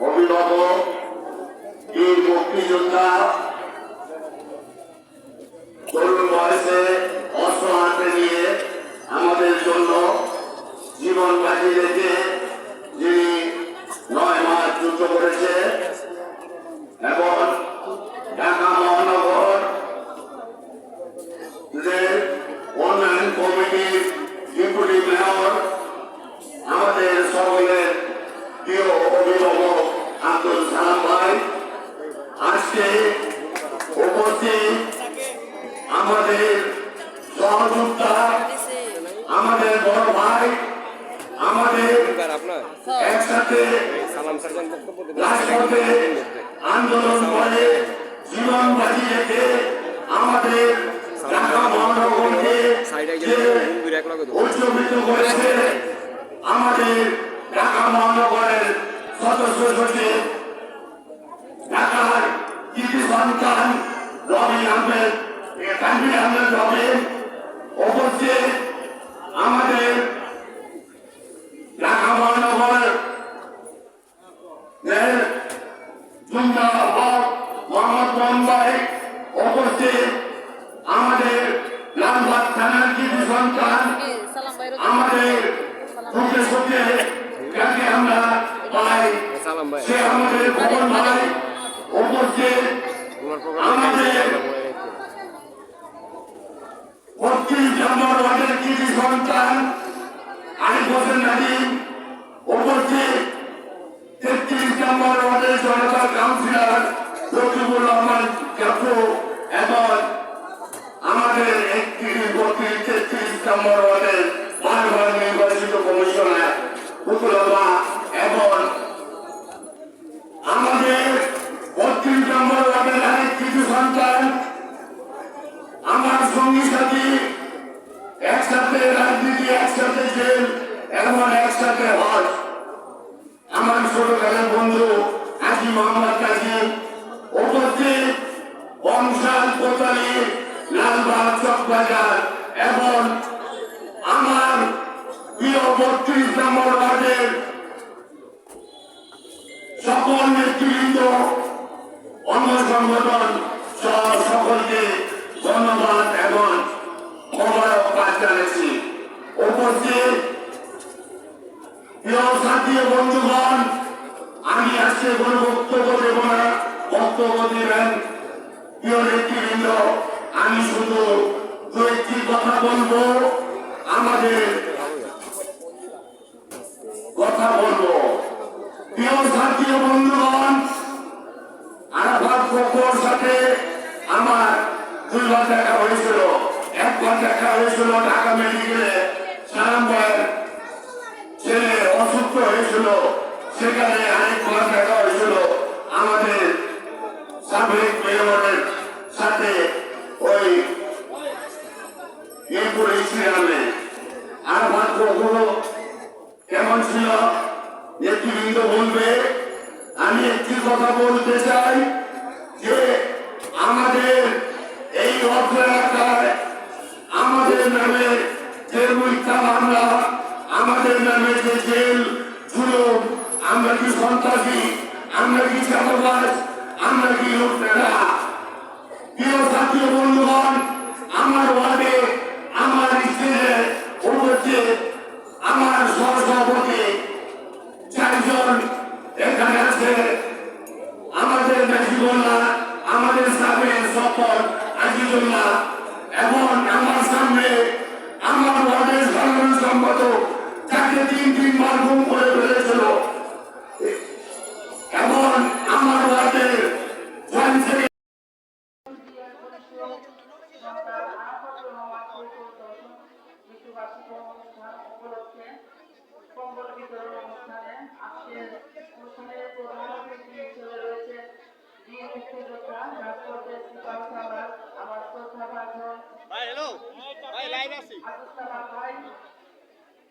অভিভাবক বীর মুক্তিযোদ্ধা তরুণ বয়সে অস্ত্র হাতে নিয়ে আমাদের জন্য জীবন বাজি রেখে যিনি 9 মাস যুদ্ধ করেছে এবং ঢাকা মহানগর উন্নয়ন কমিটির ডেপুটি মেয়র আমাদের সকলের প্রিয় অভিভাবক আব্দুল সালাম ভাই আজকে উপস্থিত আমাদের সহযোদ্ধা আমাদের বড় ভাই আমাদের একসাথে রাজপথে আন্দোলন করে জীবন বাজি রেখে আমাদের ঢাকা মহানগরকে উজ্জীবিত করেছে আমাদের ঢাকা মহানগরের সদস্য সচিব ঢাকার কৃতি সন্তান রবিন আহমেদ তানভীর আহমেদ রবিন উপস্থিত আমাদের ঢাকা মহানগর জুমনা হক মোহাম্মদ মোহনভাই উপস্থিত আমাদের লালবাগ থানার কৃতি সন্তান আমাদের মুখ্যসচিব যাকে আমরা পাই সে আমাদের খবর ভাই উপস্থিত আমাদের 32 নম্বর ওয়ার্ডের কৃতি সন্তান আরিফ হোসেন নাদিম উপস্থিত 33 নম্বর ওয়ার্ডের জনতা কাউন্সিলর রকিবুর রহমান কাকু এবং আমাদের 31-32-33 নম্বর ওয়ার্ডের বারবার নির্বাচিত কমিশনার পুতুলমা এবং আমাদের 32 নম্বর ওয়ার্ডের আরেক কিছু সন্তান আমার সঙ্গী সাথী একসাথে রাজনীতি একসাথে জেল এবং একসাথে হজ আমার ছোটবেলার বন্ধু আজি মোহাম্মদ কাজিম উপস্থিত বংশাল কোতালি লালবাগ চকবাজার এবং আমার প্রিয় 32 নম্বর ওয়ার্ডের সকল নেতৃবৃন্দ অঙ্গ সংগঠন সকলকে ধন্যবাদ এবং মোবারকবাদ জানাচ্ছি। উপস্থিত প্রিয় সাথী বন্ধুগণ, আমি আজকে কোনো বক্তব্য দেব না, বক্তব্য দেবেন প্রিয় নেতৃবৃন্দ। আমি শুধু দু একটি কথা বলবো, আমাদের কথা বলবো। প্রিয় সাথী বন্ধুগণ, আরাফাত ফখর সাথে আমার 2 বার দেখা হয়েছিল। একবার দেখা হয়েছিল ঢাকা মেডিকেলে, সালাম ভাইয়ের ছেলে অসুস্থ হয়েছিল, সেখানে আরেকবার দেখা হয়েছিল আমাদের সাবেক মেয়রের সাথে ওই মিরপুর স্টেডিয়ামে। আরাফাত ফখর কেমন ছিল নেতৃবৃন্দ বলবে। আমি একটি কথা বলতে চাই যে আমাদের এই অর্থ এলাকায় আমাদের নামে যে মিথ্যা মামলা, আমাদের নামে যে জেল জুলুম, আমরা কি সন্ত্রাসী, আমরা কি চাঁদাবাজ, আমরা কি লুটেরা। প্রিয় সাথী বন্ধুগণ, আমার ওয়ার্ডে আমার স্টেজে উপস্থিত আমার সহসভাপতি 4 জন এখানে আছে। আমাদের নাজিবুল্লাহ, আমাদের সাবেক সফর আজিজুল্লাহ এবং আমার সামনে আমার ওয়ার্ডের সাধারণ সম্পাদক যাকে 3 বার গুম করে ফেলেছিল এবং আমার ওয়ার্ডের কম্বল বিতরণ অনুষ্ঠানে আজকের অনুষ্ঠানের প্রধান অতিথি হিসেবে রয়েছে বীর মুক্তিযোদ্ধা রাজপথের সিপাহ সালার আমার শ্রদ্ধাভাজন ভাই।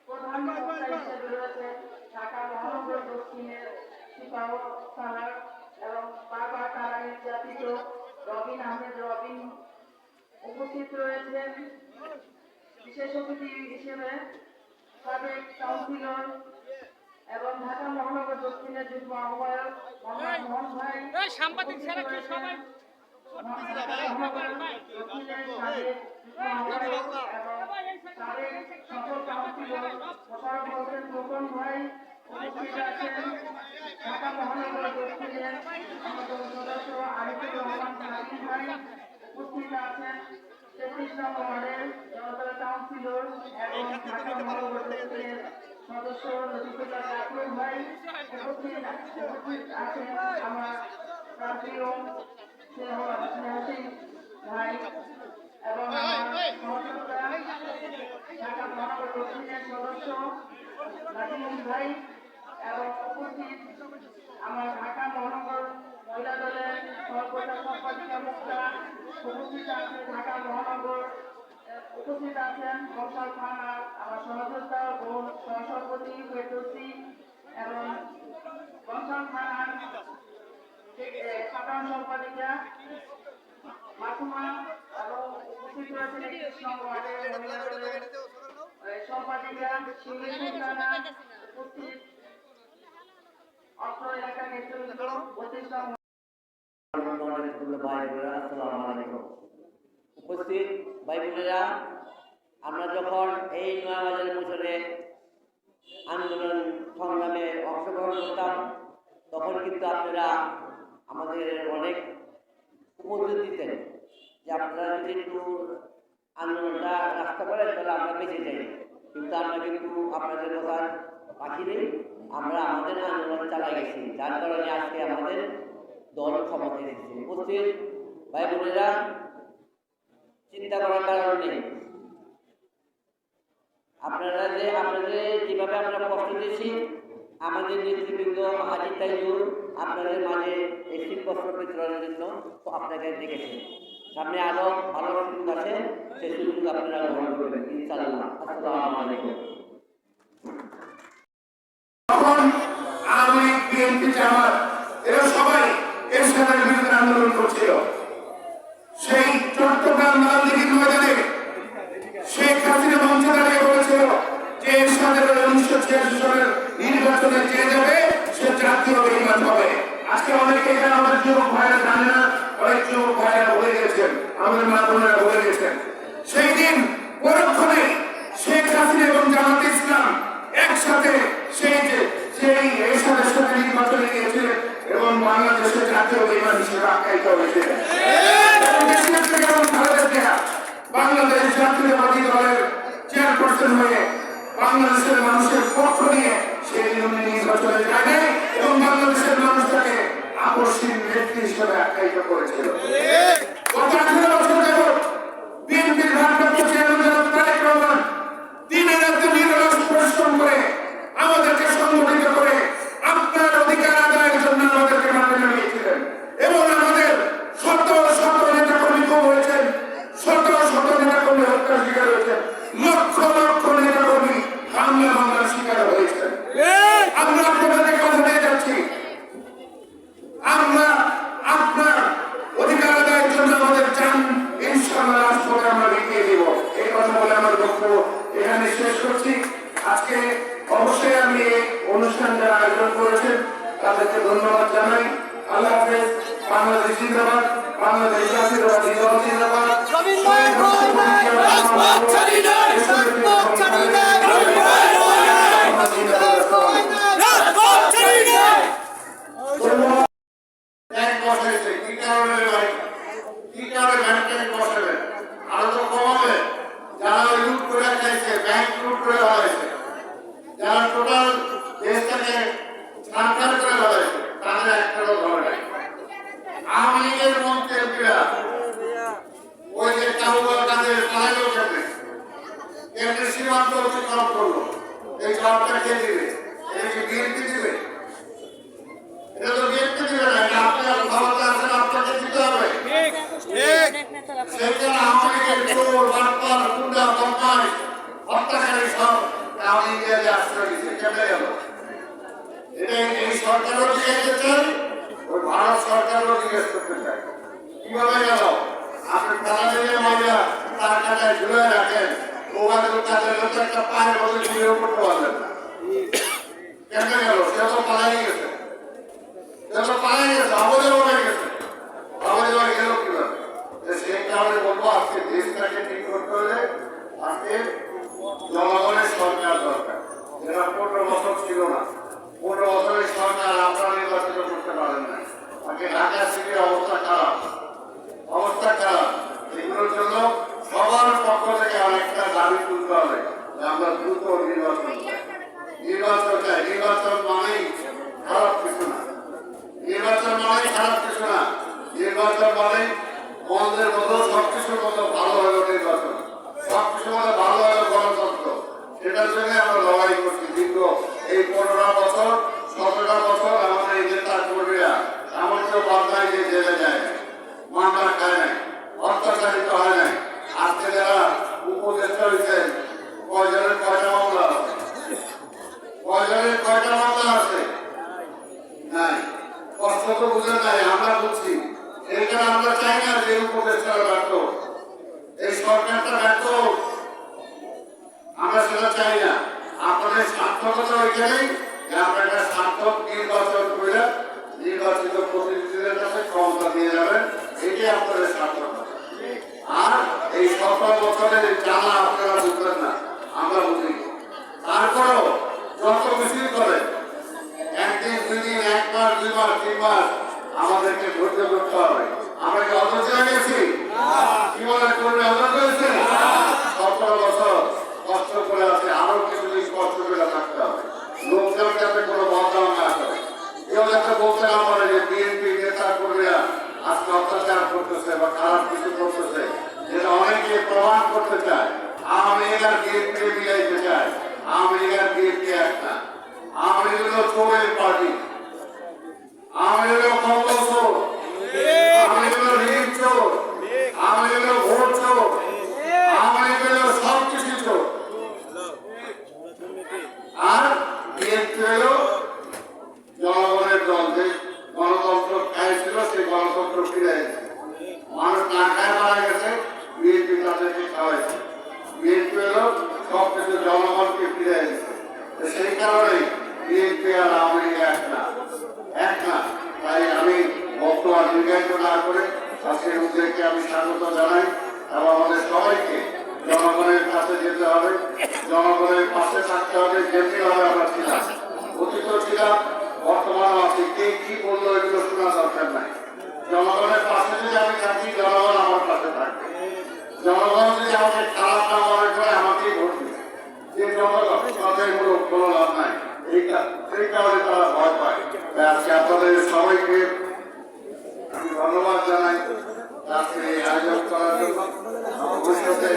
প্রধান বক্তা হিসেবে রয়েছে ঢাকা মহানগর দক্ষিণের সিপাহ সালার এবং বারবার তারা নির্যাতিত রবিন আহমেদ রবিন। উপস্থিত রয়েছেন বিশেষ অতিথি হিসেবে সাবেক কাউন্সিলর এবং ঢাকা মহানগর দক্ষিণের যুগ্ম আহ্বায়ক মোহাম্মদ মোহন ভাই সাংবাদিক ছাড়া কি সবাই দক্ষিণের সাবেক যুগ্ম আহ্বায়ক এবং সাবেক সকল কাউন্সিলর মোশাররফ হোসেন খোকন ভাই উপস্থিত আছেন। ঢাকা মহানগর দক্ষিণের অন্যতম সদস্য আরিফুর রহমান সাকিব ভাই উপস্থিত আছেন। 33 নং ওয়ার্ডের জনতা কাউন্সিলর এবং ঢাকা মহানগর দক্ষিণের সদস্য লতিফুল্লাহ জাফর ভাই উপস্থিত আছেন। আমার প্রার্থীও স্নেহশীল ভাই এবং আমার সহযোদ্ধা ঢাকা মহানগর দক্ষিণের সদস্য নাজিম ভাই এবং উপস্থিত আমার ঢাকা মহানগর মহিলা দলের সর্বদা সম্পাদিকা মুক্তা উপস্থিত আছে। ঢাকা মহানগর উপস্থিত আছেন বর্ষাল থানার আমার সহযোদ্ধা ও সহসভাপতি ফেরদৌসী এবং বর্ষাল থানার সাধারণ সম্পাদিকা মাসুমা এবং উপস্থিত রয়েছেন 31 নং ওয়ার্ডের মহিলা দলের সম্পাদিকা শিরিন সুলতানা উপস্থিত অত্র এলাকার নেতৃত্ব 32 নং উপস্থিত ভাই বোনেরা, আমরা যখন এই নয়াবাজার মোচরে আন্দোলন সংগ্রামে অংশগ্রহণ করতাম তখন কিন্তু আপনারা আমাদের অনেক উপদেশ দিতেন যে আপনারা যদি একটু আন্দোলনটা রাস্তা করেন তাহলে আমরা বেঁচে যাই, কিন্তু আমরা কিন্তু আপনাদের কথা রাখি নেই, আমরা আমাদের আন্দোলন চালাই গেছি, যার কারণে আজকে আমাদের দল ক্ষমতায় এসেছে। উপস্থিত ভাই বোনেরা, চিন্তা করার কারণ নেই, আপনারা যে আপনাদের যেভাবে আমরা কষ্ট দিয়েছি আমাদের নেতৃবৃন্দ হাজির তাইজুল আপনাদের মাঝে এই শীতবস্ত্র বিতরণের জন্য তো আপনাকে ডেকেছেন। সামনে আরো ভালো সুযোগ আছে, সেই সুযোগ আপনারা গ্রহণ করবেন ইনশাআল্লাহ। আসসালামু আলাইকুম। তখন আওয়ামী লীগ, বিএনপি, জামাত এরা সবাই এরশাদের বিরুদ্ধে আন্দোলন করছিল। সেই চট্টগ্রাম লালদিঘির ময়দানে শেখ হাসিনা মঞ্চে দাঁড়িয়ে বলেছিল যে এরশাদের 1986 সালের নির্বাচনে যে যাবে সে জাতীয় বেঈমান হবে। আজকে অনেকে এখানে আমাদের যুবক ভাইরা জানে না, অনেক যুবক ভাইরা ভুলে গেছেন, আমাদের মা বোনেরা ভুলে গেছেন। সেই দিন পরক্ষণে শেখ হাসিনা এবং জামাত ইসলাম একসাথে সেই এরশাদের সাথে নির্বাচনে গিয়েছিলেন এবং বাংলাদেশের জাতীয় বেঈমান হিসেবে আখ্যায়িত হয়েছিলেন। বাংলাদেশ জাতীয়বাদী দলের চেয়ারপারসন হয়ে বাংলাদেশের মানুষের পক্ষ নিয়ে সেই নির্বাচনে যায় এবং বাংলাদেশের মানুষ তাকে আকর্ষণ ব্যক্তি হিসেবে আখ্যায়িত করেছিল। গত 18 বছর যাবৎ বিএনপির ভারপ্রাপ্ত চেয়ারম্যান তারেক রহমান দিনে রাতে নিরলস পরিশ্রম করে আমাদেরকে সংগঠিত করে আপনার অধিকার আদায়ের জন্য আমাদেরকে মাঠে নামিয়েছিলেন এবং আমাদের শত শত নেতা কর্মী খুন হয়েছেন, শত শত নেতা কর্মী হত্যার শিকার হয়েছেন, লক্ষ লক্ষ নেতা কর্মী হামলার শিকার হয়েছেন। আমরা আপনাদের কথা দিয়ে যাচ্ছি, আমরা আপনার অধিকার আদায়ের জন্য আমাদের চান ইনশাআল্লাহ রাষ্ট্রকে আমরা লিখিয়ে দিব। এই কথা বলে আমার বক্তব্য এখানে শেষ করছি। আজকে অবশ্যই আমি এই অনুষ্ঠান যারা আয়োজন করেছেন তাদেরকে ধন্যবাদ জানাই। আল্লাহ হাফেজ। বাংলাদেশ জিন্দাবাদ, বাংলাদেশ জাতীয়তাবাদী দল জিন্দাবাদ। আরো তো কমাবে, যারা লুট করে খাইছে, ব্যাংক লুট করে ভালাইছে, যারা টোটাল দেশটাকে সার্কার করে ভালাইছে, তাদের একটাও ধরে নাই। আওয়ামী লীগের মন্ত্রী এমপিরা ওই যে কাউবাল কাজে চালাইলো কেমনে, কেমনে সীমান্ত অতিক্রম করলো, এই জবাবটা কে দিবে? এটা কি বিএনপি দিবে? এটা তো বিএনপি দিবে না, এটা আপনার ক্ষমতা আছেন, আপনাকে দিতে হবে। সেখানে আওয়ামী লীগের চোর, বাটপার, গুন্ডা, বদমাশ, হত্যাকারী সব আওয়ামী লীগের আশ্রয় দিচ্ছে, কেমনে গেল? এটা এই সরকারও জিজ্ঞেস করছেন, ওই ভারত সরকারও জিজ্ঞেস করতে চায় কিভাবে গেল? আপনি তালাদের মহিলা তার কাটায় ঝুলে রাখেন, ওখানে তাদের একটা পায়ের বলে ঝুলেও করতে পারবেন না। কেমনে গেল? সে তো পালাই গেছে, সে তো পালাই গেছে, আমাদের হয়ে গেছে, আমাদের হয়ে গেল কিভাবে? সেই কারণে বলবো আজকে দেশটাকে ঠিক করতে হলে আজকে জনগণের সরকার দরকার, যেটা 15 বছর ছিল না। 15 বছরের সরকার আপনারা নির্বাচিত করতে পারেন না। আজকে ঢাকা সিটির অবস্থা খারাপ, অবস্থা খারাপ। এগুলোর জন্য সবার পক্ষ থেকে অনেকটা দাবি তুলতে হবে যে আমরা দ্রুত নির্বাচন চাই। নির্বাচন চাই, নির্বাচন মানেই খারাপ কিছু না, নির্বাচন মানেই খারাপ কিছু না, নির্বাচন মানে মন্দের মতো সবকিছুর মতো ভালো হলো নির্বাচন, সবকিছুর মতো ভালো হলো গণতন্ত্র। সেটার জন্য আমরা লড়াই করছি দীর্ঘ এই 15 বছর 17 বছর। আমাদের এই নেতা কর্মীরা এমন কেউ বাধ্যায় যে জেলে যায়, মামলা খায় নাই, অত্যাচারিত হয় নাই। আজকে যারা উপদেষ্টা হয়েছেন কয়জনের কয়টা মামলা আছে, কয়জনের কয়টা মামলা আছে? নাই। কষ্ট তো বুঝে নাই, আমরা বুঝছি। এই কারণে আমরা চাই না যে উপদেষ্টারা ব্যর্থ, এই সরকারটা ব্যর্থ, আমরা সেটা চাই না। আপনাদের সার্থকতা ওইখানেই যে আপনারা একটা সার্থক নির্বাচন করে নির্বাচিত প্রতিনিধিদের কাছে ক্ষমতা নিয়ে যাবেন, এটাই আপনাদের সার্থকতা। আর এই 17 বছরের জ্বালা আপনারা বুঝবেন না, আমরা বুঝি। তারপরেও যত কিছুই করে একদিন, 2 দিন, 1 মাস, 2 মাস, 3 মাস আমাদেরকে ধৈর্য করতে হবে। আমরা কি অধৈর্য হয়ে গেছি? কি মনে করলে অধৈর্য হয়েছে? 17 বছর কষ্ট করে আছে, আরো কিছু দিন কষ্ট করে থাকতে হবে। লোকজন যাতে কোনো বদনাম না করে, কেউ যাতে বলতে না পারে যে বিএনপি নেতা কর্মীরা আজকে অত্যাচার করতেছে বা খারাপ কিছু করতেছে, যেটা অনেকে প্রমাণ করতে চায়। আওয়ামী লীগ আর বিএনপি মিলাইতে চায়। আওয়ামী লীগ আর বিএনপি একটা। আওয়ামী লীগ হলো চোরের পার্টি, আওয়ামী লীগ হলো কম্বল চোর, আওয়ামী লীগ হলো ঋণ চোর, আওয়ামী লীগ হলো ভোট চোর, আওয়ামী লীগ হলো সব কিছু চোর। আর বিএনপি হলো জনগণের দল, যে গণতন্ত্র খাইছিল সেই গণতন্ত্র ফিরে এসেছে। মানুষ না খায় মারা গেছে, বিএনপি তাদেরকে খাওয়াইছে। বিএনপি হলো সবকিছু জনগণকে ফিরে এসেছে। সেই কারণে বিএনপি আর আওয়ামী লীগ এক না, এক না। তাই আমি বর্তমান দীর্ঘায়িত না করে আজকের উদ্যোগকে আমি স্বাগত জানাই এবং আমাদের সবাইকে জনগণের কাছে যেতে হবে, জনগণের পাশে থাকতে হবে। যেমনি ভাবে আমরা ছিলাম, অতীত ছিলাম, বর্তমানে আছি। কে কি বললো এগুলো শোনা দরকার নাই। জনগণের পাশে যদি আমি থাকি, জনগণ আমার পাশে থাকবে। জনগণ যদি আমাকে খারাপ না মনে করে আমাকেই ভোট দিবে। যে জনগণ তাদের কোনো লাভ নাই, এই কারণে তারা ভয় পায়। তাই আজকে আপনাদের সবাইকে আমি ধন্যবাদ জানাই আজকে এই আয়োজন করার জন্য। ভবিষ্যতে